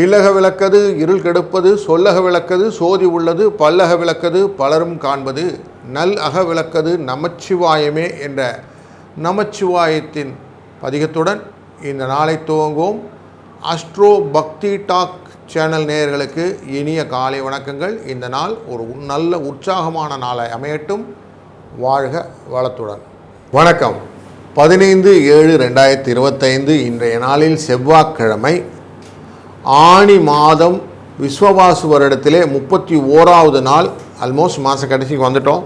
இல்லக விளக்கது இருள் கெடுப்பது, சொல்லக விளக்கது சோதி உள்ளது, பல்லக விளக்கது பலரும் காண்பது, நல் அக விளக்கது நமச்சிவாயமே என்ற நமச்சிவாயத்தின் பதிகத்துடன் இந்த நாளை துவங்குவோம். அஸ்ட்ரோ பக்தி டாக் சேனல் நேயர்களுக்கு இனிய காலை வணக்கங்கள். இந்த நாள் ஒரு நல்ல உற்சாகமான நாளை அமையட்டும். வாழ்க வளத்துடன். வணக்கம். 15/7/2025 இன்றைய நாளில் செவ்வாய்க்கிழமை, ஆணி மாதம் விஸ்வவாசு வருடத்திலே 31வது நாள். ஆல்மோஸ்ட் மாத கடைசிக்கு வந்துட்டோம்.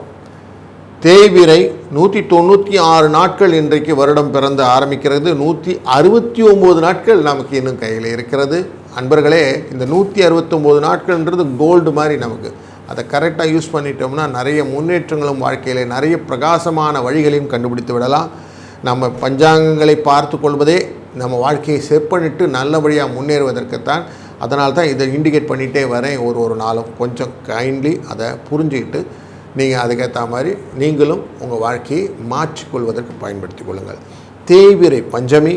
தேய்பிறை 196 நாட்கள் இன்றைக்கு வருடம் பிறந்து ஆரம்பிக்கிறது. 169 நாட்கள் நமக்கு இன்னும் கையில் இருக்கிறது. அன்பர்களே, இந்த 169 நாட்கள்ன்றது கோல்டு மாதிரி நமக்கு. அதை கரெக்டாக யூஸ் பண்ணிட்டோம்னா நிறைய முன்னேற்றங்களும் வாழ்க்கையில் நிறைய பிரகாசமான வழிகளையும் கண்டுபிடித்து விடலாம். நம்ம பஞ்சாங்கங்களை பார்த்து கொள்வதே நம்ம வாழ்க்கையை செப்பனிட்டு நல்லபடியாக முன்னேறுவதற்குத்தான். அதனால தான் இதை இண்டிகேட் பண்ணிகிட்டே வரேன். ஒரு நாளும் கொஞ்சம் கைண்ட்லி அதை புரிஞ்சுக்கிட்டு நீங்கள் அதுக்கேற்ற மாதிரி நீங்களும் உங்கள் வாழ்க்கையை மாற்றிக்கொள்வதற்கு பயன்படுத்தி கொள்ளுங்கள். தேய்பிறை பஞ்சமி,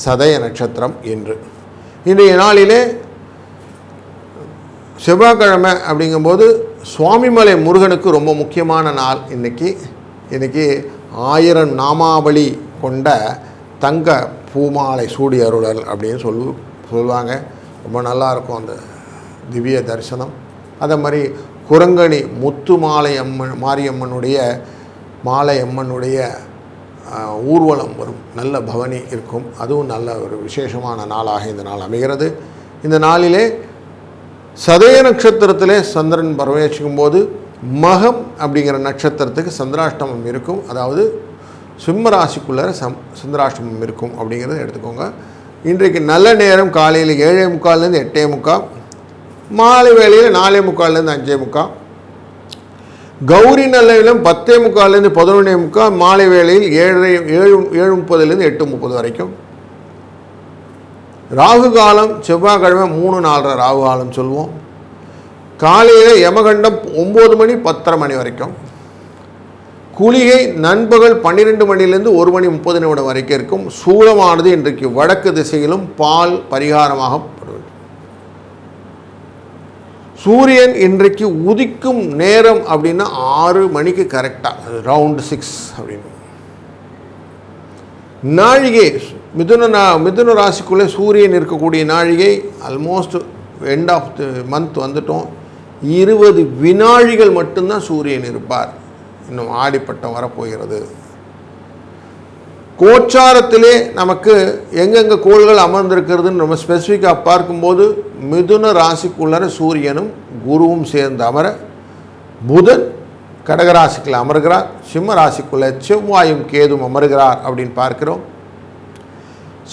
சதய நட்சத்திரம் என்று இன்றைய நாளிலே செவ்வாய்க்கிழமை அப்படிங்கும்போது சுவாமிமலை முருகனுக்கு ரொம்ப முக்கியமான நாள். இன்றைக்கி 1000 நாமாவளி கொண்ட தங்க பூமாலை சூடி அருளல் அப்படின்னு சொல்லுவாங்க. ரொம்ப நல்லாயிருக்கும் அந்த திவ்ய தரிசனம். அதே மாதிரி குரங்கணி முத்து மாரியம்மனுடைய ஊர்வலம் வரும், நல்ல பவனி இருக்கும். அதுவும் நல்ல ஒரு விசேஷமான நாளாக இந்த நாள் அமைகிறது. இந்த நாளிலே சதய நட்சத்திரத்திலே சந்திரன் பிரவேசிக்கும் போது மகம் அப்படிங்கிற நட்சத்திரத்துக்கு சந்திராஷ்டமம் இருக்கும். அதாவது சிம்ம ராசிக்குள்ளே சந்திராஷ்டமம் இருக்கும் அப்படிங்கிறத எடுத்துக்கோங்க. இன்றைக்கு நல்ல நேரம் காலையில் 7:45 8:45, மாலை வேளையில் 4:45 5:45, கௌரி நல்ல நேரம் 10:45 11:45, மாலை வேளையில் 7:30 8:30 வரைக்கும். ராகு காலம் செவ்வாய்க்கிழமை 3-4 ராகு காலம் சொல்லுவோம். காலையில் யமகண்டம் 9 மணி 10:30 மணி வரைக்கும். குளிகை நண்பகல் 12 மணிலேருந்து 1 மணி 30 நிமிடம் வரைக்கும் இருக்கும். சூலமானது இன்றைக்கு வடக்கு திசையிலும் பால் பரிகாரமாக. சூரியன் இன்றைக்கு உதிக்கும் நேரம் அப்படின்னா 6 மணிக்கு கரெக்டாக, ரவுண்டு 6 அப்படின்னு. நாழிகை மிதுன ராசிக்குள்ளே சூரியன் இருக்கக்கூடிய நாழிகை almost end of the month வந்துட்டோம். 20 வினாழிகள் மட்டும்தான் சூரியன் இருப்பார். இன்னும் ஆடிப்பட்டம் வரப்போகிறது. கோச்சாரத்திலே நமக்கு எங்கெங்கே கோள்கள் அமர்ந்திருக்கிறதுன்னு நம்ம ஸ்பெசிஃபிக்காக பார்க்கும்போது மிதுன ராசிக்குள்ளர சூரியனும் குருவும் சேர்ந்து அமர, புதன் கடகராசிக்குள்ள அமர்கிறார், சிம்ம ராசிக்குள்ள செவ்வாயும் கேதும் அமர்கிறார் அப்படின்னு பார்க்கிறோம்.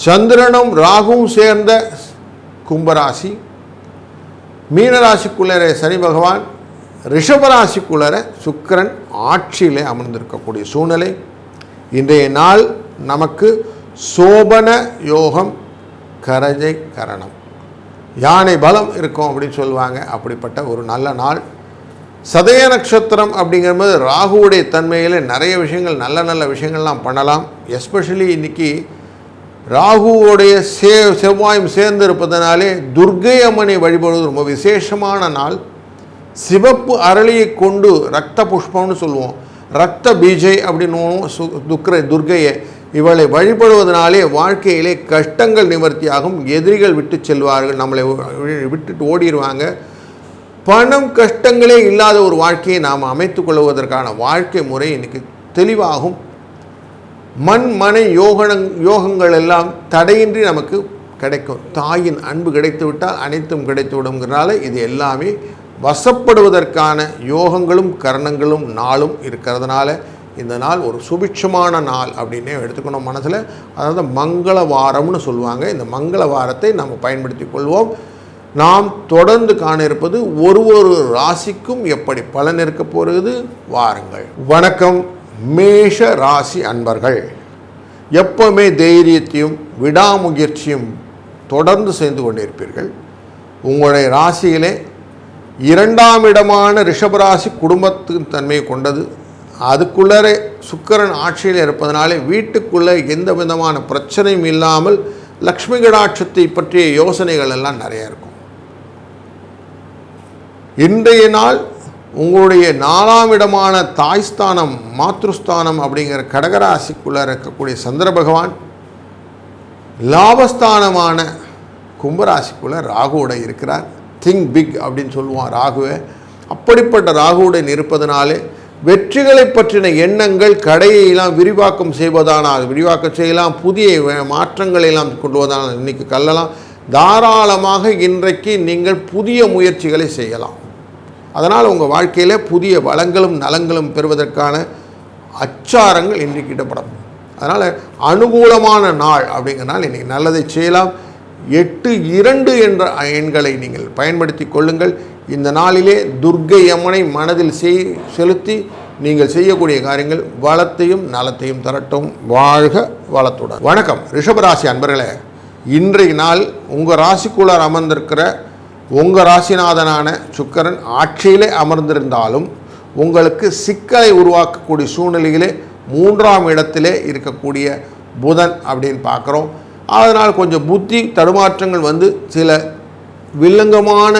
சந்திரனும் ராகுவும் சேர்ந்த கும்பராசி, மீனராசிக்குள்ளரே சனி பகவான், ரிஷபராசிக்குள்ளர சுக்கிரன் ஆட்சியிலே அமர்ந்திருக்கக்கூடிய சூழ்நிலை. இன்றைய நாள் நமக்கு சோபன யோகம், கரஜை கரணம், யானை பலம் இருக்கும் அப்படின்னு சொல்லுவாங்க. அப்படிப்பட்ட ஒரு நல்ல நாள். சதய நட்சத்திரம் அப்படிங்கும்போது ராகுவுடைய தன்மையில் நிறைய விஷயங்கள் நல்ல விஷயங்கள்லாம் பண்ணலாம். எஸ்பெஷலி இன்றைக்கி ராகுவோடைய செவ்வாயும் சேர்ந்து இருப்பதனாலே துர்க்கை அம்மனை வழிபடுவது ரொம்ப விசேஷமான நாள். சிவப்பு அரளியை கொண்டு ரத்த புஷ்பம்னு சொல்லுவோம், ரத்த பீஜை அப்படின்னு துர்க்கையை இவளை வழிபடுவதனாலே வாழ்க்கையிலே கஷ்டங்கள் நிவர்த்தியாகும். எதிரிகள் விட்டு செல்வார்கள், நம்மளை விட்டுட்டு ஓடிடுவாங்க. பணம் கஷ்டங்களே இல்லாத ஒரு வாழ்க்கையை நாம் அமைத்து கொள்வதற்கான வாழ்க்கை முறை இன்றைக்கி தெளிவாகும். மனை யோகங்கள் எல்லாம் தடையின்றி நமக்கு கிடைக்கும். தாயின் அன்பு கிடைத்து விட்டால் அனைத்தும் கிடைத்து விடுங்கிறனால இது எல்லாமே வசப்படுவதற்கான யோகங்களும் கரணங்களும் நாளும் இருக்கிறதுனால இந்த நாள் ஒரு சுபிட்சமான நாள் அப்படின்னே எடுத்துக்கணும் மனசில். அதாவது மங்கள வாரம்னு சொல்லுவாங்க. இந்த மங்கள வாரத்தை நம்ம பயன்படுத்தி கொள்வோம். நாம் தொடர்ந்து காண இருப்பது ஒரு ராசிக்கும் எப்படி பலன் இருக்க போகிறது, வாருங்கள். வணக்கம். மேஷ ராசி அன்பர்கள், எப்பவுமே தைரியத்தையும் விடாமுயற்சியும் தொடர்ந்து செய்து கொண்டிருப்பீர்கள். உங்களுடைய ராசியிலே 2ஆம் இடமான ரிஷபராசி குடும்பத்தின் தன்மையை கொண்டது. அதுக்குள்ளே சுக்கிரன் ஆட்சியில் இருப்பதனாலே வீட்டுக்குள்ளே எந்த விதமான பிரச்சனையும் இல்லாமல் லக்ஷ்மி கடாட்சத்தை பற்றிய யோசனைகள் எல்லாம் நிறையா இருக்கும். இன்றைய நாள் உங்களுடைய 4ஆம் இடமான தாய்ஸ்தானம் மாத்ருஸ்தானம் அப்படிங்கிற கடகராசிக்குள்ளே இருக்கக்கூடிய சந்திர பகவான் லாபஸ்தானமான கும்பராசிக்குள்ளே ராகுவோட இருக்கிறார். திங்க் பிக் அப்படின்னு சொல்லுவான் ராகுவை. அப்படிப்பட்ட ராகுவுடன் இருப்பதனாலே வெற்றிகளை பற்றின எண்ணங்கள் கடையெல்லாம் விரிவாக்கம் செய்வதானால் விரிவாக்கம் செய்யலாம், புதிய மாற்றங்களை எல்லாம் கொண்டு வதானால் இன்றைக்கி கல்லலாம். தாராளமாக இன்றைக்கு நீங்கள் புதிய முயற்சிகளை செய்யலாம். அதனால் உங்கள் வாழ்க்கையில் புதிய வளங்களும் நலங்களும் பெறுவதற்கான அச்சாரங்கள் இன்றைக்கு இடப்படும். அதனால் அனுகூலமான நாள் அப்படிங்கிறனால இன்றைக்கி நல்லதை செய்யலாம். 8-2 என்ற எண்களை நீங்கள் பயன்படுத்தி கொள்ளுங்கள். இந்த நாளிலே துர்க்கை அம்மனை மனதில் செலுத்தி நீங்கள் செய்யக்கூடிய காரியங்கள் வளத்தையும் நலத்தையும் தரட்டும். வாழ்க வளத்துடன். வணக்கம் ரிஷபராசி அன்பர்களே, இன்றைய நாள் உங்கள் ராசிக்குள்ளார் அமர்ந்திருக்கிற உங்கள் ராசிநாதனான சுக்கிரன் ஆட்சியிலே அமர்ந்திருந்தாலும் உங்களுக்கு சிக்கலை உருவாக்கக்கூடிய சூழ்நிலையிலே 3ஆம் இடத்திலே இருக்கக்கூடிய புதன் அப்படின்னு பார்க்குறோம். அதனால் கொஞ்சம் புத்தி தடுமாற்றங்கள் வந்து சில வில்லங்கமான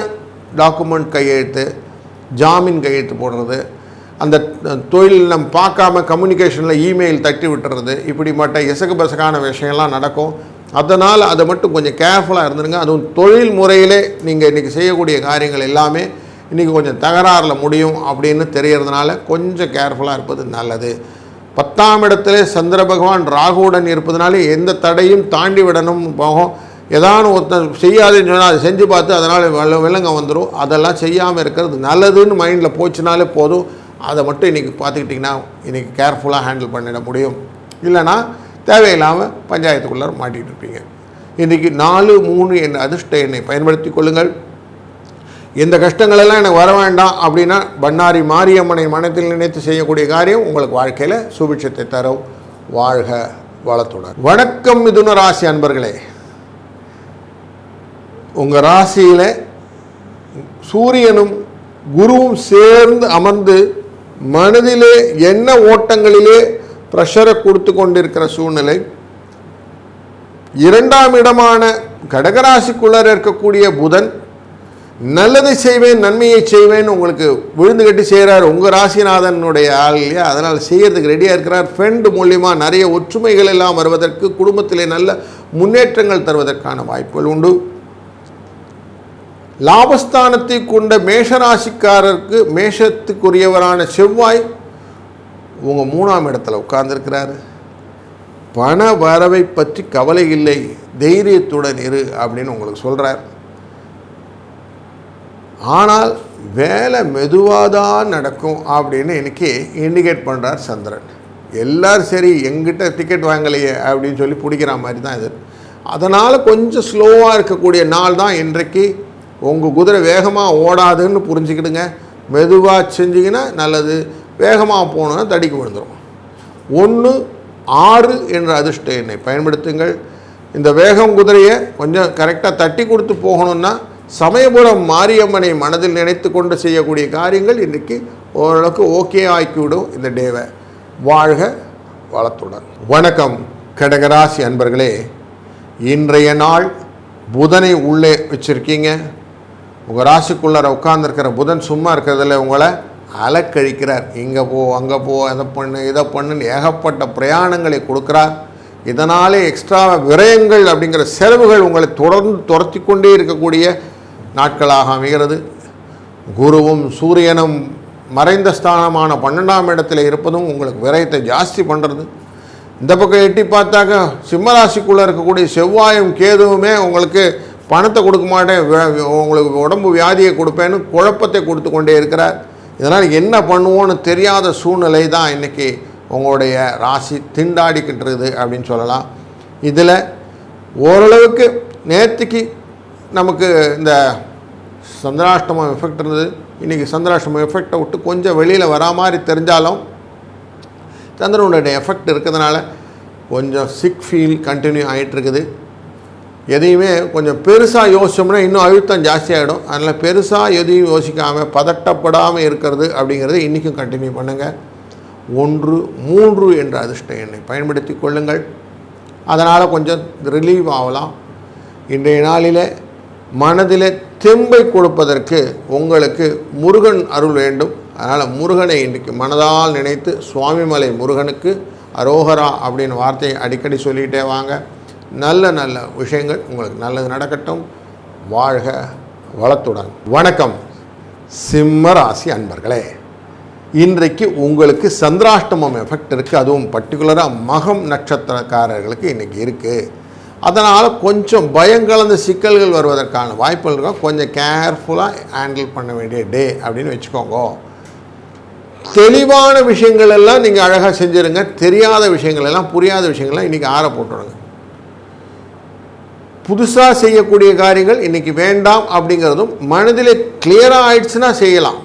டாக்குமெண்ட் கையெழுத்து, ஜாமீன் கையெழுத்து போடுறது, அந்த தொழில் நம்ம பார்க்காம கம்யூனிகேஷனில் இமெயில் தட்டி விட்டுறது, இப்படிப்பட்ட எசகு பசகான விஷயம்லாம் நடக்கும். அதனால் அதை மட்டும் கொஞ்சம் கேர்ஃபுல்லாக இருந்துருங்க. அதுவும் தொழில் முறையிலே நீங்கள் இன்றைக்கி செய்யக்கூடிய காரியங்கள் எல்லாமே இன்றைக்கி கொஞ்சம் தகராறில் முடியும் அப்படின்னு தெரியறதுனால கொஞ்சம் கேர்ஃபுல்லாக இருப்பது நல்லது. 10ஆம் இடத்துல சந்திர பகவான் ராகுவுடன் இருப்பதனாலே எந்த தடையும் தாண்டி விடணும் போகும். ஏதாவது ஒருத்தர் செய்யாதுன்னு சொன்னால் அதை செஞ்சு பார்த்து அதனால் விலங்க வந்துடும். அதெல்லாம் செய்யாமல் இருக்கிறது நல்லதுன்னு மைண்டில் போச்சுனாலே போதும். அதை மட்டும் இன்றைக்கி பார்த்துக்கிட்டிங்கன்னா இன்றைக்கி கேர்ஃபுல்லாக ஹேண்டில் பண்ணிட முடியும். இல்லைனா தேவையில்லாமல் பஞ்சாயத்துக்குள்ளே மாட்டிகிட்டு இருப்பீங்க. இன்றைக்கி 4-3 என்ற அதிர்ஷ்ட எண்ணை பயன்படுத்தி கொள்ளுங்கள். எந்த கஷ்டங்களெல்லாம் எனக்கு வர வேண்டாம் அப்படின்னா பண்ணாரி மாரியம்மனை மனத்தில் நினைத்து செய்யக்கூடிய காரியம் உங்களுக்கு வாழ்க்கையில் சுபிட்சத்தை தரும். வாழ்க வளத்துடன். வணக்கம் மிதுன ராசி அன்பர்களே, உங்கள் ராசியில் சூரியனும் குருவும் சேர்ந்து அமர்ந்து மனதிலே எண்ண ஓட்டங்களிலே ப்ரெஷரை கொடுத்து கொண்டிருக்கிற சூழ்நிலை. 2ஆம் இடமான கடகராசிக்குள்ளே இருக்கக்கூடிய புதன் நல்லதை செய்வேன் நன்மையை செய்வேன் உங்களுக்கு விழுந்து கட்டி செய்கிறார். உங்கள் ராசிநாதனுடைய ஆள் இல்லையா, அதனால் செய்கிறதுக்கு ரெடியாக இருக்கிறார். ஃப்ரெண்டு மூலியமாக நிறைய ஒற்றுமைகள் எல்லாம் வருவதற்கு, குடும்பத்திலே நல்ல முன்னேற்றங்கள் தருவதற்கான வாய்ப்புகள் உண்டு. லாபஸ்தானத்தை கொண்ட மேஷராசிக்காரருக்கு மேஷத்துக்குரியவரான செவ்வாய் உங்கள் 3ஆம் இடத்துல உட்கார்ந்துருக்கிறாரு. பண வரவை பற்றி கவலை இல்லை, தைரியத்துடன் இரு அப்படின்னு உங்களுக்கு சொல்கிறார். ஆனால் வேலை மெதுவாக தான் நடக்கும் அப்படின்னு எனக்கு இண்டிகேட் பண்ணுறார் சந்திரன். எல்லோரும் சரி எங்கிட்ட டிக்கெட் வாங்கலையே அப்படின்னு சொல்லி பிடிக்கிற மாதிரி தான் இது. அதனால் கொஞ்சம் ஸ்லோவாக இருக்கக்கூடிய நாள் தான் இன்றைக்கு. உங்கள் குதிரை வேகமாக ஓடாதுன்னு புரிஞ்சுக்கிடுங்க. மெதுவாக செஞ்சிங்கன்னா நல்லது, வேகமாக போகணுன்னா தடிக்கு விழுந்துடும். 1-6 என்ற அதிர்ஷ்ட எண்ணை பயன்படுத்துங்கள். இந்த வேகம் குதிரையை கொஞ்சம் கரெக்டாக தட்டி கொடுத்து போகணுன்னா சமயபுரம் மாரியம்மனை மனதில் நினைத்து கொண்டு செய்யக்கூடிய காரியங்கள் இன்றைக்கி ஓரளவுக்கு ஓகே ஆக்கிவிடும் இந்த டேவை. வாழ்க வளத்துடன். வணக்கம் கடகராசி அன்பர்களே, இன்றைய நாள் புதனை உள்ளே வச்சுருக்கீங்க. உங்கள் ராசிக்குள்ளார உட்கார்ந்துருக்கிற புதன் சும்மா இருக்கிறதில்ல, உங்களை அலக்கழிக்கிறார். இங்கே போ அங்கே போ, அதை பண்ணு இதை பண்ணுன்னு ஏகப்பட்ட பிரயாணங்களை கொடுக்குறார். இதனாலே எக்ஸ்ட்ரா விரயங்கள் அப்படிங்கிற செலவுகள் உங்களை தொடர்ந்து துரத்தி கொண்டே இருக்கக்கூடிய நாட்களாக அமைகிறது. குருவும் சூரியனும் மறைந்த ஸ்தானமான 12ஆம் இடத்துல இருப்பதும் உங்களுக்கு விரயத்தை ஜாஸ்தி பண்ணுறது. இந்த பக்கம் எட்டி பார்த்தாக்க சிம்மராசிக்குள்ளே இருக்கக்கூடிய செவ்வாயும் கேதுவுமே உங்களுக்கு பணத்தை கொடுக்க மாட்டேன், உங்களுக்கு உடம்பு வியாதியை கொடுப்பேன்னு குழப்பத்தை கொடுத்து கொண்டே இருக்கிறார். இதனால் என்ன பண்ணுவோன்னு தெரியாத சூழ்நிலை தான் இன்றைக்கி உங்களுடைய ராசி திண்டாடிக்கிட்டுருது அப்படின்னு சொல்லலாம். இதில் ஓரளவுக்கு நேற்றுக்கு நமக்கு இந்த சந்திராஷ்டமம் எஃபெக்ட் இருந்தது. இன்றைக்கி சந்திராஷ்டமம் எஃபெக்டை விட்டு கொஞ்சம் வெளியில் வரா மாதிரி தெரிஞ்சாலும் சந்திரனுடைய எஃபெக்ட் இருக்கிறதுனால கொஞ்சம் சிக் ஃபீல் கண்டினியூ ஆகிட்டுருக்குது. எதையுமே கொஞ்சம் பெருசாக யோசிச்சோம்னா இன்னும் அழுத்தம் ஜாஸ்தியாகிடும். அதனால் பெருசாக எதையும் யோசிக்காமல் பதட்டப்படாமல் இருக்கிறது அப்படிங்கிறது இன்றைக்கும் கண்டினியூ பண்ணுங்கள். 1-3 என்ற அதிர்ஷ்ட எண்ணை பயன்படுத்தி கொள்ளுங்கள். அதனால் கொஞ்சம் ரிலீவ் ஆகலாம். இன்றைய நாளில் மனதில் தெம்பை கொடுப்பதற்கு உங்களுக்கு முருகன் அருள் வேண்டும். அதனால் முருகனை இன்றைக்கி மனதால் நினைத்து சுவாமிமலை முருகனுக்கு அரோகரா அப்படின்னு வார்த்தையை அடிக்கடி சொல்லிகிட்டே வாங்க. நல்ல நல்ல விஷயங்கள் உங்களுக்கு நல்லது நடக்கட்டும். வாழ்க வளத்துடன். வணக்கம் சிம்ம ராசி அன்பர்களே. இன்றைக்கு உங்களுக்கு சந்திராஷ்டமம் எஃபெக்ட் இருக்குது. அதுவும் பர்டிகுலராக மகம் நட்சத்திரக்காரர்களுக்கு இன்றைக்கி இருக்குது. அதனால் கொஞ்சம் பயங்கலந்த சிக்கல்கள் வருவதற்கான வாய்ப்புகள் இருக்கும். கொஞ்சம் கேர்ஃபுல்லாக ஹேண்டில் பண்ண வேண்டிய டே அப்படின்னு வச்சுக்கோங்க. தெளிவான விஷயங்கள் எல்லாம் நீங்கள் அழகாக செஞ்சுருங்க. தெரியாத விஷயங்கள் எல்லாம், புரியாத விஷயங்கள்லாம் இன்றைக்கி ஆற போட்டுடுங்க. புதுசாக செய்யக்கூடிய காரியங்கள் இன்றைக்கி வேண்டாம் அப்படிங்கிறதும் மனதில் கிளியராக ஆயிடுச்சுன்னா செய்யலாம்.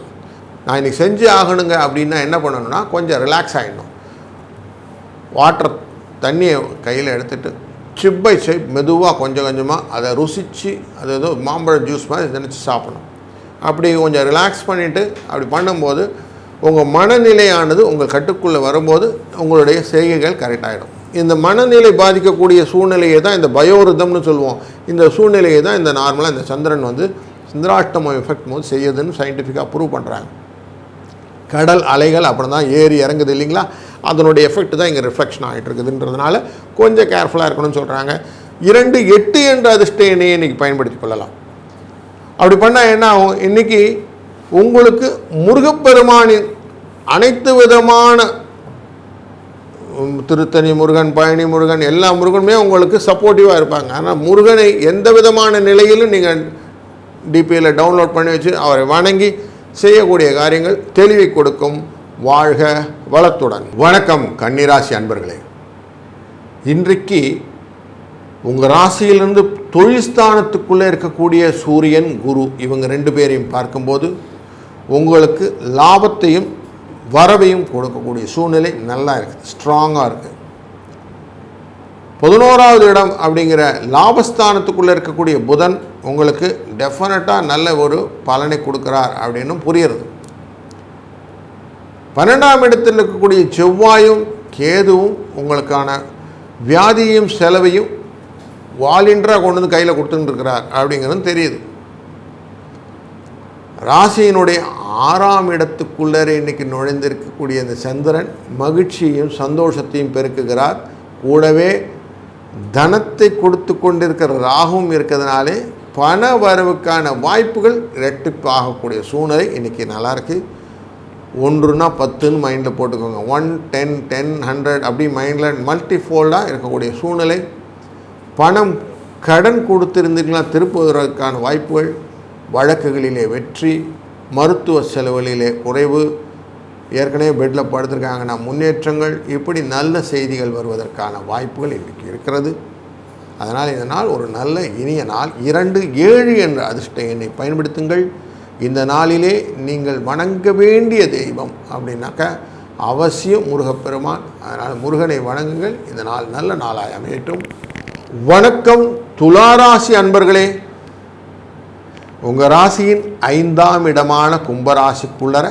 நான் இன்றைக்கி செஞ்சு ஆகணுங்க அப்படின்னா என்ன பண்ணணும்னா கொஞ்சம் ரிலாக்ஸ் ஆகிடணும். தண்ணியை கையில் எடுத்துகிட்டு சிப் பை சிப் மெதுவாக கொஞ்சம் கொஞ்சமாக அதை ருசித்து அது ஏதோ மாம்பழம் ஜூஸ் மாதிரி நினச்சி சாப்பிடணும். அப்படி கொஞ்சம் ரிலாக்ஸ் பண்ணிவிட்டு அப்படி பண்ணும்போது உங்கள் மனநிலையானது உங்கள் கட்டுக்குள்ளே வரும்போது உங்களுடைய செய்கைகள் கரெக்டாகிடும். இந்த மனநிலை பாதிக்கக்கூடிய சூழ்நிலையை தான் இந்த பயோரிதம்னு சொல்லுவோம். இந்த சூழ்நிலையை தான் இந்த நார்மலாக இந்த சந்திரன் சந்திராஷ்டமம் எஃபெக்ட் போது செய்யுதுன்னு சயின்டிஃபிக்காக ப்ரூவ் பண்ணுறாங்க. கடல் அலைகள் அப்படி தான் ஏறி இறங்குது இல்லைங்களா, அதனுடைய எஃபெக்ட் தான் இங்கே ரிஃப்ளெக்ஷன் ஆகிட்டு இருக்குதுன்றதுனால கொஞ்சம் கேர்ஃபுல்லாக இருக்கணும்னு சொல்கிறாங்க. 2-8 என்ற அதிர்ஷ்ட எண்ணையை இன்றைக்கி பயன்படுத்தி கொள்ளலாம். அப்படி பண்ணால் என்ன ஆகும், இன்றைக்கி உங்களுக்கு முருகப்பெருமானின் அனைத்து விதமான திருத்தணி முருகன், பழனி முருகன், எல்லா முருகனுமே உங்களுக்கு சப்போர்ட்டிவாக இருப்பாங்க. ஆனால் முருகனை எந்த விதமான நிலையிலும் நீங்கள் டிபியில் டவுன்லோட் பண்ணி வச்சு அவரை வணங்கி செய்யக்கூடிய காரியங்கள் தெளிவை கொடுக்கும். வாழ்க வளத்துடன். வணக்கம் கன்னிராசி அன்பர்களே. இன்றைக்கு உங்கள் ராசியிலிருந்து தொழில் ஸ்தானத்துக்குள்ளே இருக்கக்கூடிய சூரியன், குரு இவங்க 2 பேரையும் பார்க்கும்போது உங்களுக்கு லாபத்தையும் வரவையும் கொடுக்கக்கூடிய சூழ்நிலை நல்லா இருக்குது, ஸ்ட்ராங்காக இருக்குது. 11வது இடம் அப்படிங்கிற லாபஸ்தானத்துக்குள்ளே இருக்கக்கூடிய புதன் உங்களுக்கு டெஃபினட்டாக நல்ல ஒரு பலனை கொடுக்குறார் அப்படின்னு புரியுறது. 12ஆம் இடத்தில் இருக்கக்கூடிய செவ்வாயும் கேதுவும் உங்களுக்கான வியாதியையும் செலவையும் வாலின்றாக கொண்டு வந்து கையில் கொடுத்துட்டு இருக்கிறார் அப்படிங்கிறது தெரியுது. ராசியினுடைய 6ஆம் இடத்துக்குள்ளே இன்றைக்கி நுழைந்திருக்கக்கூடிய இந்த சந்திரன் மகிழ்ச்சியையும் சந்தோஷத்தையும் பெருக்குகிறார். கூடவே தனத்தை கொடுத்து கொண்டிருக்கிற ராகுவும் இருக்கிறதுனாலே பண வரவுக்கான வாய்ப்புகள் இரட்டிப்பாகக்கூடிய சூழ்நிலை இன்றைக்கி நல்லாயிருக்கு. 1னா 10ன்னு மைண்டில் போட்டுக்கோங்க. 1, 10, 10, 100 அப்படி மைண்டில் மல்டிஃபோல்டாக இருக்கக்கூடிய சூழ்நிலை. பணம் கடன் கொடுத்துருந்தீங்களா திருப்புவதற்கான வாய்ப்புகள், வழக்குகளிலே வெற்றி, மருத்துவ செலவுகளிலே குறைவு, ஏற்கனவே பெட்டில் படுத்திருக்காங்கன்னா முன்னேற்றங்கள், இப்படி நல்ல செய்திகள் வருவதற்கான வாய்ப்புகள் இன்றைக்கு இருக்கிறது. அதனால் இந்த நாள் ஒரு நல்ல இனிய நாள். 2-7 என்ற அதிர்ஷ்ட எண்ணை பயன்படுத்துங்கள். இந்த நாளிலே நீங்கள் வணங்க வேண்டிய தெய்வம் அப்படின்னாக்கா அவசியம் முருகப்பெருமான். அதனால் முருகனை வணங்குங்கள். இந்த நாள் நல்ல நாளாய் அமையட்டும். வணக்கம் துளாராசி அன்பர்களே. உங்கள் ராசியின் 5ஆம் இடமான கும்பராசிக்குள்ளர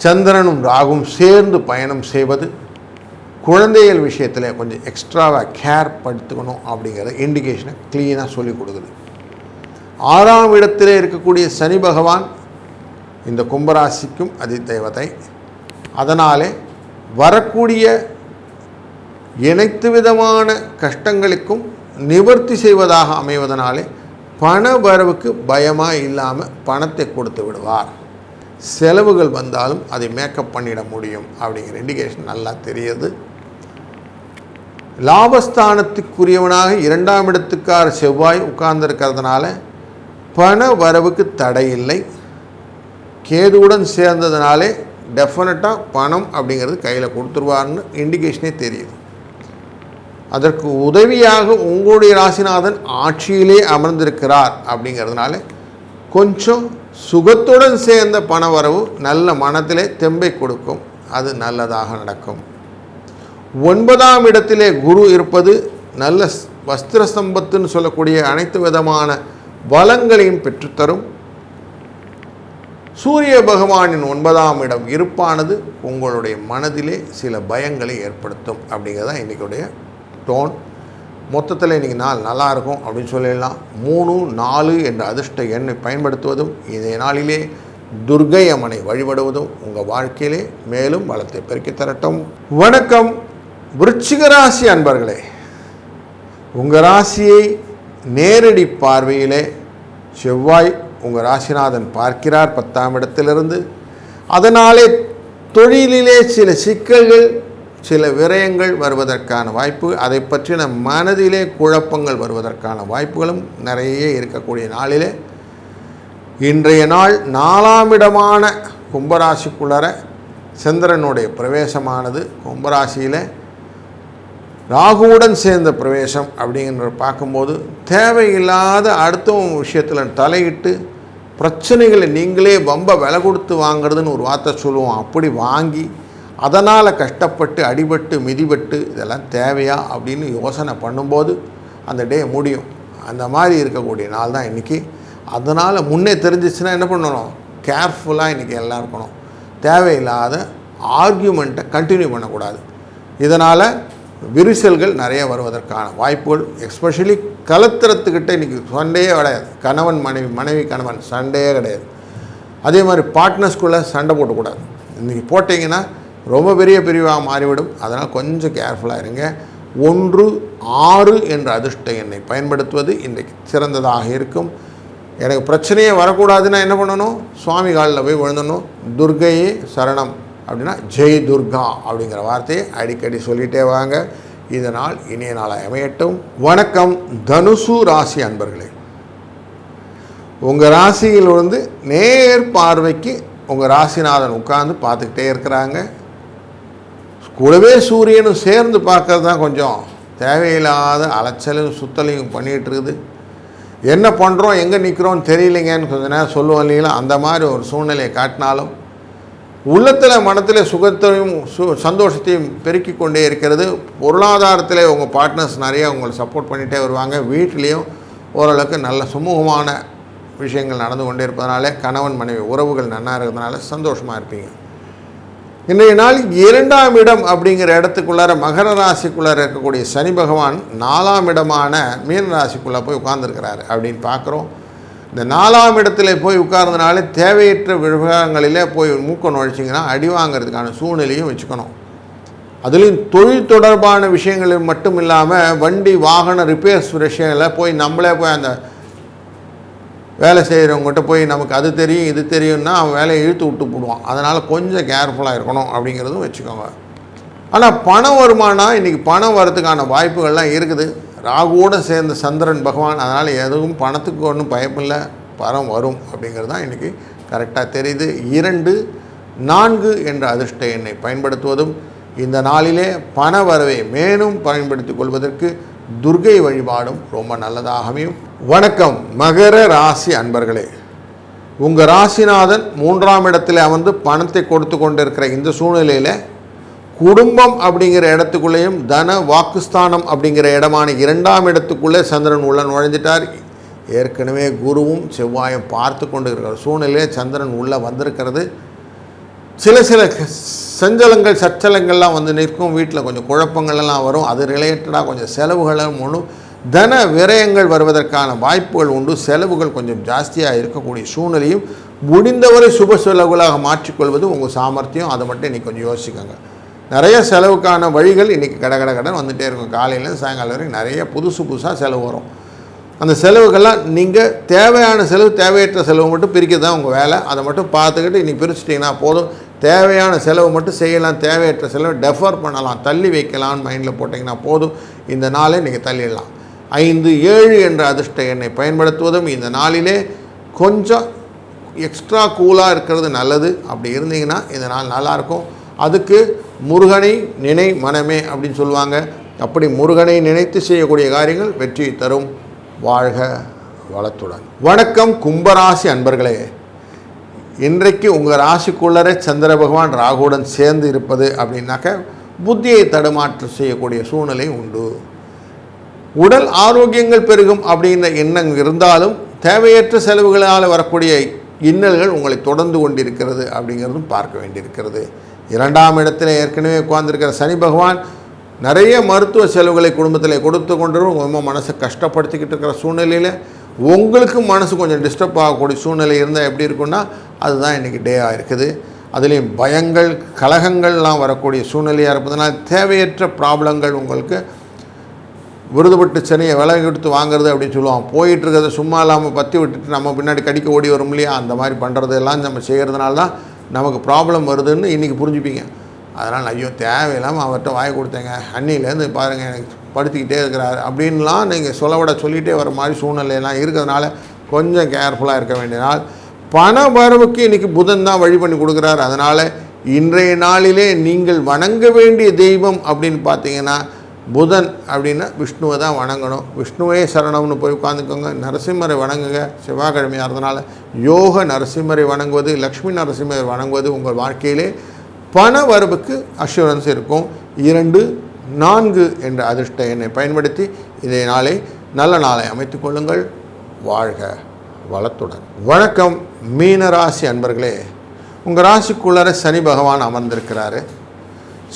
சந்திரனும் ராகும் சேர்ந்து பயணம் செய்வது குழந்தைகள் விஷயத்தில் கொஞ்சம் எக்ஸ்ட்ராவாக கேர் படுத்துக்கணும் அப்படிங்கிற இண்டிகேஷனை க்ளீனாக சொல்லிக் கொடுக்குது. 6ஆம் இடத்திலே இருக்கக்கூடிய சனி பகவான் இந்த கும்பராசிக்கும் அதிதேவதை. அதனாலே வரக்கூடிய அனைத்து விதமான கஷ்டங்களுக்கும் நிவர்த்தி செய்வதாக அமைவதனாலே பண வரவுக்கு பயமாக இல்லாமல் பணத்தை கொடுத்து விடுவார். செலவுகள் வந்தாலும் அதை மேக்கப் பண்ணிட முடியும் அப்படிங்கிற இண்டிகேஷன் நல்லா தெரியுது. லாபஸ்தானத்துக்குரியவனாக 2ஆம் இடத்துக்கார செவ்வாய் உட்கார்ந்துருக்கிறதுனால பண வரவுக்கு தடையில்லை. கேதுவுடன் சேர்ந்ததுனாலே டெஃபினட்டாக பணம் அப்படிங்கிறது கையில் கொடுத்துருவார்னு இண்டிகேஷனே தெரியுது. அதற்கு உதவியாக உங்களுடைய ராசிநாதன் ஆட்சியிலே அமர்ந்திருக்கிறார் அப்படிங்கிறதுனால கொஞ்சம் சுகத்துடன் சேர்ந்த பண வரவு நல்ல மனத்திலே தெம்பை கொடுக்கும். அது நல்லதாக நடக்கும். 9ஆம் இடத்திலே குரு இருப்பது நல்ல வஸ்திர சம்பத்துன்னு சொல்லக்கூடிய அனைத்து விதமான வளங்களையும் பெற்றுத்தரும். சூரிய பகவானின் 9ஆம் இடம் இருப்பானது உங்களுடைய மனதிலே சில பயங்களை ஏற்படுத்தும் அப்படிங்கிறதான் இன்றைக்குடைய டோன். மொத்தத்தில் இன்றைக்கி நாள் நல்லாயிருக்கும் அப்படின்னு சொல்லிடலாம். 3, 4 என்ற அதிர்ஷ்ட எண்ணை பயன்படுத்துவதும் இன்றைய நாளிலே துர்க்கை அம்மனை வழிபடுவதும் உங்கள் வாழ்க்கையிலே மேலும் வளத்தை பெருக்கி தரட்டும். வணக்கம் விருச்சிக ராசி அன்பர்களே. உங்கள் ராசியை நேரடி பார்வையிலே செவ்வாய் உங்கள் ராசிநாதன் பார்க்கிறார் 10ஆம் இடத்திலிருந்து. அதனாலே தொழிலிலே சில சிக்கல்கள், சில விரயங்கள் வருவதற்கான வாய்ப்பு, அதை பற்றின மனதிலே குழப்பங்கள் வருவதற்கான வாய்ப்புகளும் நிறைய இருக்கக்கூடிய நாளிலே இன்றைய நாள் 4ஆம் இடமான கும்பராசிக்குள்ளர சந்திரனுடைய பிரவேசமானது கும்பராசியில் ராகுவுடன் சேர்ந்த பிரவேசம் அப்படிங்கிற பார்க்கும்போது தேவையில்லாத அடுத்தவங்க விஷயத்தில் தலையிட்டு பிரச்சனைகளை நீங்களே வம்ப விலை கொடுத்து வாங்கிறதுன்னு ஒரு வார்த்தை சொல்லுவோம். அப்படி வாங்கி அதனால் கஷ்டப்பட்டு அடிபட்டு மிதிபட்டு இதெல்லாம் தேவையா அப்படின்னு யோசனை பண்ணும்போது அந்த டே முடியும். அந்த மாதிரி இருக்கக்கூடிய நாள் தான் இன்றைக்கி. அதனால் முன்னே தெரிஞ்சிச்சுன்னா என்ன பண்ணணும், கேர்ஃபுல்லாக இன்றைக்கி எல்லாம் இருக்கணும். தேவையில்லாத ஆர்கியூமெண்ட்டை கண்டினியூ பண்ணக்கூடாது. இதனால் விரிசல்கள் நிறைய வருவதற்கான வாய்ப்புகள், எஸ்பெஷலி கலத்திரத்துக்கிட்ட இன்றைக்கி சண்டையே கிடையாது. கணவன் மனைவி, மனைவி கணவன் சண்டையே கிடையாது. அதே மாதிரி பார்ட்னர்ஸ்குள்ளே சண்டை போட்டக்கூடாது. இன்றைக்கி போட்டிங்கன்னா ரொம்ப பெரிய பிரிவாக மாறிவிடும். அதனால் கொஞ்சம் கேர்ஃபுல்லாக இருங்க. 1, 6 என்ற அதிர்ஷ்ட எண்ணை பயன்படுத்துவது இன்றைக்கு சிறந்ததாக இருக்கும். எனக்கு பிரச்சனையே வரக்கூடாதுன்னா என்ன பண்ணணும், சுவாமி காலில் போய் விழுந்தணும். துர்க்கையே சரணம் அப்படின்னா ஜெய் துர்கா அப்படிங்கிற வார்த்தையை அடிக்கடி சொல்லிகிட்டே வாங்க. இதனால் இனிய நாளாக அமையட்டும். வணக்கம் தனுசு ராசி அன்பர்களே. உங்கள் ராசியில் நேர் பார்வைக்கு உங்கள் ராசிநாதன் உட்கார்ந்து பார்த்துக்கிட்டே இருக்கிறாங்க. கூடவே சூரியனும் சேர்ந்து பார்க்கறது தான் கொஞ்சம் தேவையில்லாத அலைச்சலும் சுத்தலையும் பண்ணிகிட்டு இருக்குது. என்ன பண்ணுறோம், எங்கே நிற்கிறோன்னு தெரியலைங்கன்னு கொஞ்சம் நேரம் சொல்லுவோம் இல்லைங்களா, அந்த மாதிரி ஒரு சூழ்நிலையை காட்டினாலும் உள்ளத்தில் மனத்தில் சுகத்தையும் சந்தோஷத்தையும் பெருக்கி கொண்டே இருக்கிறது. பொருளாதாரத்தில் உங்கள் பார்ட்னர்ஸ் நிறையா உங்களை சப்போர்ட் பண்ணிகிட்டே வருவாங்க. வீட்லேயும் ஓரளவுக்கு நல்ல சுமூகமான விஷயங்கள் நடந்து கொண்டே இருப்பதனால கணவன் மனைவி உறவுகள் நன்னா இருக்கிறதுனால சந்தோஷமாக இருப்பீங்க. இன்றைய நாள் 2ஆம் இடம் அப்படிங்கிற இடத்துக்குள்ளார மகர ராசிக்குள்ளார இருக்கக்கூடிய சனி பகவான் 4ஆம் இடமான மீன ராசிக்குள்ளே போய் உட்கார்ந்துருக்கிறாரு அப்படின்னு பார்க்குறோம். இந்த 4ஆம் இடத்துல போய் உட்கார்ந்தனாலே தேவையற்ற விவகாரங்களிலே போய் மூக்க நுழைச்சிங்கன்னா அடி வாங்கிறதுக்கான சூழ்நிலையும் வச்சுக்கணும். அதுலேயும் தொழில் தொடர்பான விஷயங்கள் மட்டும் இல்லாமல் வண்டி வாகன ரிப்பேர்ஸ் விஷயங்களில் போய் நம்மளே போய் அந்த வேலை செய்கிறவங்ககிட்ட போய் நமக்கு அது தெரியும் இது தெரியும்னா அவன் வேலையை இழுத்து விட்டு போடுவான். அதனால் கொஞ்சம் கேர்ஃபுல்லாக இருக்கணும் அப்படிங்கிறதும் வச்சுக்கோங்க. ஆனால் பணம் வருமானம் இன்றைக்கி பணம் வரதுக்கான வாய்ப்புகள்லாம் இருக்குது. ராகுவோடு சேர்ந்த சந்திரன் பகவான், அதனால் எதுவும் பணத்துக்கு ஒன்றும் பயமில்லை, பணம் வரும் அப்படிங்கிறது தான் இன்றைக்கி கரெக்டாக தெரியுது. 2, 4 என்ற அதிர்ஷ்ட எண்ணை பயன்படுத்துவதும் இந்த நாளிலே பண வரவை மேலும் பயன்படுத்திக் கொள்வதற்கு துர்க்கை வழிபாடும் ரொம்ப நல்லதாகவும். வணக்கம் மகர ராசி அன்பர்களே. உங்கள் ராசிநாதன் 3ஆம் இடத்துல அமர்ந்து பணத்தை கொடுத்து கொண்டிருக்கிற இந்த சூழ்நிலையில் குடும்பம் அப்படிங்கிற இடத்துக்குள்ளேயும் தன வாக்குஸ்தானம் அப்படிங்கிற இடமான 2ஆம் இடத்துக்குள்ளே சந்திரன் உள்ள நுழைஞ்சிட்டார். ஏற்கனவே குருவும் செவ்வாயும் பார்த்து கொண்டு இருக்கிற சூழ்நிலையே சந்திரன் உள்ளே வந்திருக்கிறது. சில சஞ்சலங்கள் சச்சலங்கள்லாம் வந்து நிற்கும். வீட்டில் கொஞ்சம் குழப்பங்கள்லாம் வரும். அது ரிலேட்டடாக கொஞ்சம் செலவுகளும் ஒன்றும் தன விரயங்கள் வருவதற்கான வாய்ப்புகள் உண்டு. செலவுகள் கொஞ்சம் ஜாஸ்தியாக இருக்கக்கூடிய சூழ்நிலையும் முடிந்தவரை சுப செலவுகளாக மாற்றிக்கொள்வது உங்கள் சாமர்த்தியம். அதை மட்டும் இன்றைக்கி கொஞ்சம் யோசிக்கோங்க. நிறைய செலவுக்கான வழிகள் இன்றைக்கி கடன் வந்துகிட்டே இருக்கும். காலையில் சாயங்காலம் வரைக்கும் நிறைய புதுசாக செலவு வரும். அந்த செலவுகள்லாம் நீங்கள் தேவையான செலவு தேவையற்ற செலவு மட்டும் பிரிக்க தான் உங்கள் வேலை. அதை மட்டும் பார்த்துக்கிட்டு இன்றைக்கி பிரிச்சுட்டிங்கன்னா போதும். தேவையான செலவு மட்டும் செய்யலாம், தேவையற்ற செலவு டெஃபர் பண்ணலாம், தள்ளி வைக்கலாம்னு மைண்டில் போட்டிங்கன்னா போதும். இந்த நாளை நீங்கள் தள்ளிடலாம். 5, 7 என்ற அதிர்ஷ்ட எண்ணை பயன்படுத்துவதும் இந்த நாளிலே கொஞ்சம் எக்ஸ்ட்ரா கூலாக இருக்கிறது நல்லது. அப்படி இருந்தீங்கன்னா இந்த நாள் நல்லாயிருக்கும். அதுக்கு முருகனை நினை மனமே அப்படின்னு சொல்லுவாங்க. அப்படி முருகனை நினைத்து செய்யக்கூடிய காரியங்கள் வெற்றி தரும். வாழ்க வளத்துடன். வணக்கம் கும்பராசி அன்பர்களே. இன்றைக்கு உங்கள் ராசிக்குள்ளரே சந்திர பகவான் ராகுவுடன் சேர்ந்து இருப்பது அப்படின்னாக்க புத்தியை தடுமாற்றம் செய்யக்கூடிய சூழ்நிலை உண்டு. உடல் ஆரோக்கியங்கள் பெருகும் அப்படின்ற எண்ணம் இருந்தாலும் தேவையற்ற செலவுகளால் வரக்கூடிய இன்னல்கள் உங்களை தொடர்ந்து கொண்டிருக்கிறது அப்படிங்கிறதும் பார்க்க வேண்டியிருக்கிறது. 2ஆம் இடத்துல ஏற்கனவே உட்கார்ந்திருக்கிற சனி பகவான் நிறைய மருத்துவ செலவுகளை குடும்பத்தில் கொடுத்து கொண்டு ரொம்ப மனசை கஷ்டப்படுத்திக்கிட்டு இருக்கிற சூழ்நிலையில் உங்களுக்கு மனசு கொஞ்சம் டிஸ்டர்ப் ஆகக்கூடிய சூழ்நிலை இருந்தால் எப்படி இருக்குன்னா அதுதான் இன்றைக்கி டேயாக இருக்குது. அதுலேயும் பயங்கள் கலகங்கள்லாம் வரக்கூடிய சூழ்நிலையாக இருப்பதனால் தேவையற்ற ப்ராப்ளங்கள் உங்களுக்கு விருதுபட்டு சனியை விலை கொடுத்து வாங்குறது அப்படின்னு சொல்லுவான். போயிட்டுருக்கிறத சும்மா இல்லாமல் பற்றி விட்டுட்டு நம்ம பின்னாடி கடிக்க ஓடி வரும் இல்லையா, அந்த மாதிரி பண்ணுறதெல்லாம் நம்ம செய்கிறதுனால தான் நமக்கு ப்ராப்ளம் வருதுன்னு இன்றைக்கி புரிஞ்சுப்பீங்க. அதனால் ஐயோ தேவையில்லாமல் அவர்கிட்ட வாய் கொடுத்தேங்க, அன்னிலேருந்து பாருங்கள் எனக்கு படுத்திக்கிட்டே இருக்கிறார் அப்படின்லாம் நீங்கள் சொல்லிகிட்டே வர மாதிரி சூழ்நிலையெல்லாம் இருக்கிறதுனால கொஞ்சம் கேர்ஃபுல்லாக இருக்க வேண்டிய நாள். பண வரவுக்கு இன்றைக்கி புதன் தான் வழி பண்ணி கொடுக்குறார். அதனால் இன்றைய நாளிலே நீங்கள் வணங்க வேண்டிய தெய்வம் அப்படின்னு பார்த்தீங்கன்னா புதன் அப்படின்னா விஷ்ணுவை தான் வணங்கணும். விஷ்ணுவே சரணம்னு போய் உட்காந்துக்கோங்க. நரசிம்மரை வணங்குங்க. செவ்வாய்க்கிழமையாக இருந்தனால யோக நரசிம்மரை வணங்குவது, லக்ஷ்மி நரசிம்மரை வணங்குவது உங்கள் வாழ்க்கையிலே பண வரவுக்கு அஷூரன்ஸ் இருக்கும். 2, 4 என்ற அதிர்ஷ்ட எண்ணை பயன்படுத்தி இதை நாளை நல்ல நாளை அமைத்துக் கொள்ளுங்கள். வாழ்க வளத்துடன். வணக்கம் மீனராசி அன்பர்களே. உங்கள் ராசிக்குள்ளர சனி பகவான் அமர்ந்திருக்கிறாரு.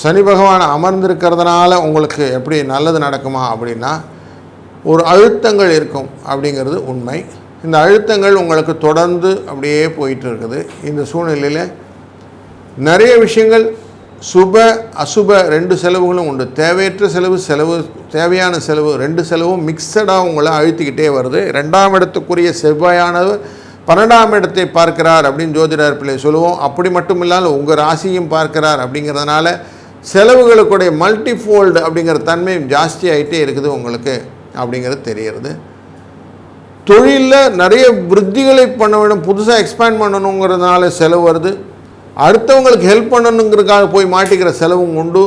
சனி பகவான் அமர்ந்திருக்கிறதுனால உங்களுக்கு எப்படி நல்லது நடக்குமா அப்படின்னா ஒரு அழுத்தங்கள் இருக்கும் அப்படிங்கிறது உண்மை. இந்த அழுத்தங்கள் உங்களுக்கு தொடர்ந்து அப்படியே போயிட்டு இருக்குது. இந்த சூழ்நிலையில் நிறைய விஷயங்கள் சுப அசுப 2 செலவுகளும் உண்டு. தேவையற்ற செலவு தேவையான செலவு 2 செலவும் மிக்சடாக உங்களை அழுத்திக்கிட்டே வருது. 2ஆம் இடத்துக்குரிய செவ்வாயானவர் 12ஆம் இடத்தை பார்க்கிறார் அப்படின்னு ஜோதிடர் பிள்ளை சொல்லுவோம். அப்படி மட்டும் இல்லாமல் உங்கள் ராசியும் பார்க்கிறார் அப்படிங்கிறதுனால செலவுகளுக்குடைய மல்டிஃபோல்டு அப்படிங்கிற தன்மை ஜாஸ்தி ஆகிட்டே இருக்குது உங்களுக்கு அப்படிங்கிறது தெரிகிறது. தொழிலில் நிறைய விருத்திகளை பண்ண வேண்டும், புதுசாக எக்ஸ்பேண்ட் பண்ணணுங்கிறதுனால செலவு வருது. அடுத்தவங்களுக்கு ஹெல்ப் பண்ணணுங்கிறதுக்காக போய் மாட்டிக்கிற செலவும் உண்டு.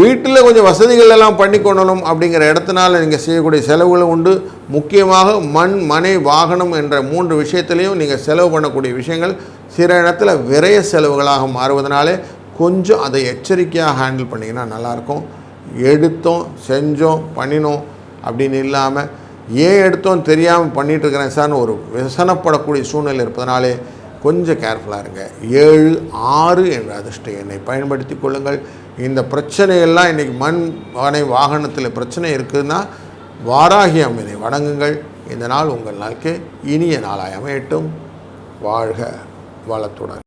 வீட்டில் கொஞ்சம் வசதிகள் எல்லாம் பண்ணி கொள்ளணும் அப்படிங்கிற இடத்தினால நீங்கள் செய்யக்கூடிய செலவுகளும் உண்டு. முக்கியமாக மண், மனை, வாகனம் என்ற 3 விஷயத்துலேயும் நீங்கள் செலவு பண்ணக்கூடிய விஷயங்கள் சில இடத்துல விரைய செலவுகளாக மாறுவதனாலே கொஞ்சம் அதை எச்சரிக்கையாக ஹேண்டில் பண்ணிங்கன்னா நல்லாயிருக்கும். எடுத்தோம் செஞ்சோம் பண்ணினோம் அப்படின்னு இல்லாமல் ஏன் எடுத்தோம் தெரியாமல் பண்ணிகிட்ருக்கிறேன் சார்னு ஒரு விசனப்படக்கூடிய சூழ்நிலை இருப்பதனாலே கொஞ்சம் கேர்ஃபுல்லாக இருங்க. 7, 6 என்ற அதிர்ஷ்ட எண்ணை பயன்படுத்தி கொள்ளுங்கள். இந்த பிரச்சனையெல்லாம் இன்றைக்கி மண், மனை, வாகனத்தில் பிரச்சனை இருக்குதுன்னா வாராகி அம்மனை வணங்குங்கள். இந்த நாள் உங்கள் நாளுக்கு இனிய நாளாய் அமையட்டும். வாழ்க வளத்துடன்.